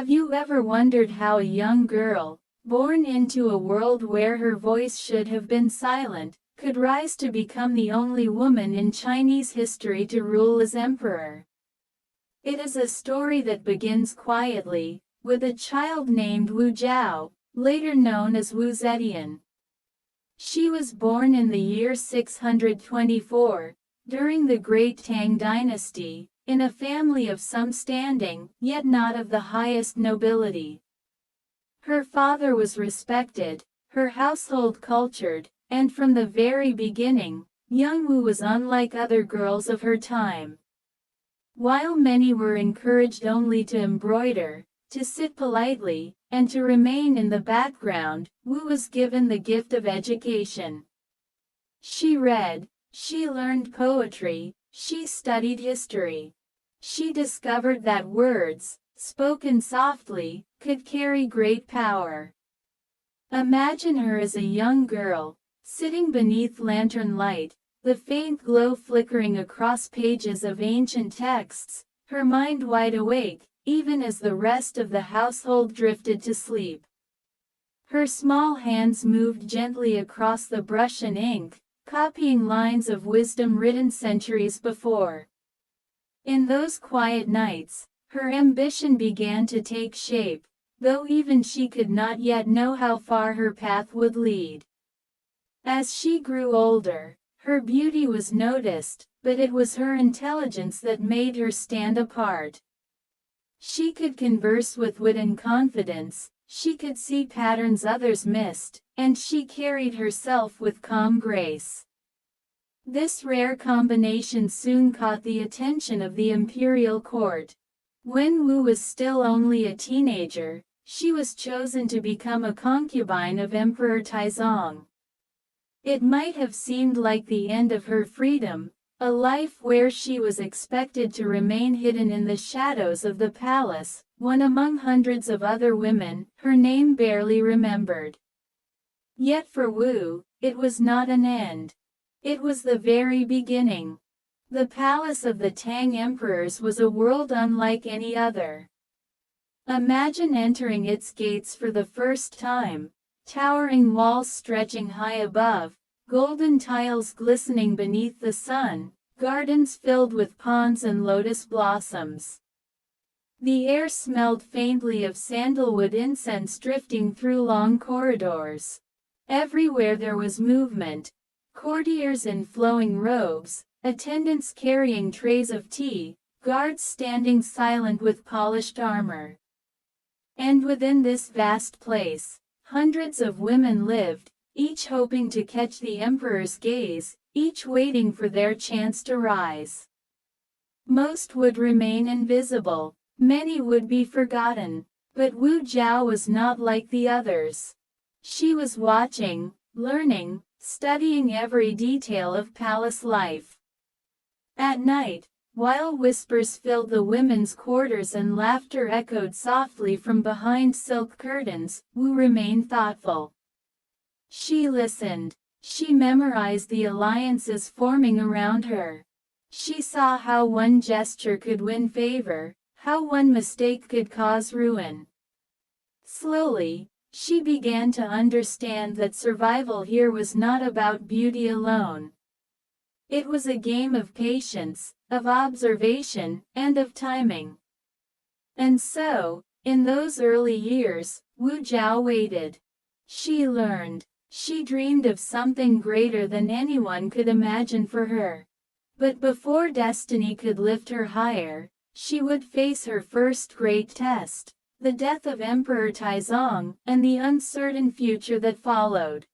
Have you ever wondered how a young girl, born into a world where her voice should have been silent, could rise to become the only woman in Chinese history to rule as emperor? It is a story that begins quietly, with a child named Wu Zhao, later known as Wu Zetian. She was born in the year 624, during the Great Tang Dynasty, in a family of some standing, yet not of the highest nobility. Her father was respected, her household cultured, and from the very beginning, young Wu was unlike other girls of her time. While many were encouraged only to embroider, to sit politely, and to remain in the background, Wu was given the gift of education. She read, she learned poetry, she studied history. She discovered that words, spoken softly, could carry great power. Imagine her as a young girl, sitting beneath lantern light, the faint glow flickering across pages of ancient texts, her mind wide awake, even as the rest of the household drifted to sleep. Her small hands moved gently across the brush and ink, copying lines of wisdom written centuries before. In those quiet nights, her ambition began to take shape, though even she could not yet know how far her path would lead. As she grew older, her beauty was noticed, but it was her intelligence that made her stand apart. She could converse with wit and confidence, she could see patterns others missed, and she carried herself with calm grace. This rare combination soon caught the attention of the imperial court. When Wu was still only a teenager, she was chosen to become a concubine of Emperor Taizong. It might have seemed like the end of her freedom, a life where she was expected to remain hidden in the shadows of the palace, one among hundreds of other women, her name barely remembered. Yet for Wu, it was not an end. It was the very beginning. The palace of the Tang emperors was a world unlike any other. Imagine entering its gates for the first time, towering walls stretching high above, golden tiles glistening beneath the sun, gardens filled with ponds and lotus blossoms. The air smelled faintly of sandalwood incense drifting through long corridors. Everywhere there was movement, courtiers in flowing robes, attendants carrying trays of tea, guards standing silent with polished armor. And within this vast place, hundreds of women lived, each hoping to catch the emperor's gaze, each waiting for their chance to rise. Most would remain invisible, many would be forgotten, but Wu Zhao was not like the others. She was watching, learning, studying every detail of palace life. At night, while whispers filled the women's quarters and laughter echoed softly from behind silk curtains, Wu remained thoughtful. She listened. She memorized the alliances forming around her. She saw how one gesture could win favor, how one mistake could cause ruin. Slowly, she began to understand that survival here was not about beauty alone. It was a game of patience, of observation, and of timing. And so, in those early years, Wu Zhao waited. She learned. She dreamed of something greater than anyone could imagine for her. But before destiny could lift her higher, she would face her first great test, the death of Emperor Taizong, and the uncertain future that followed.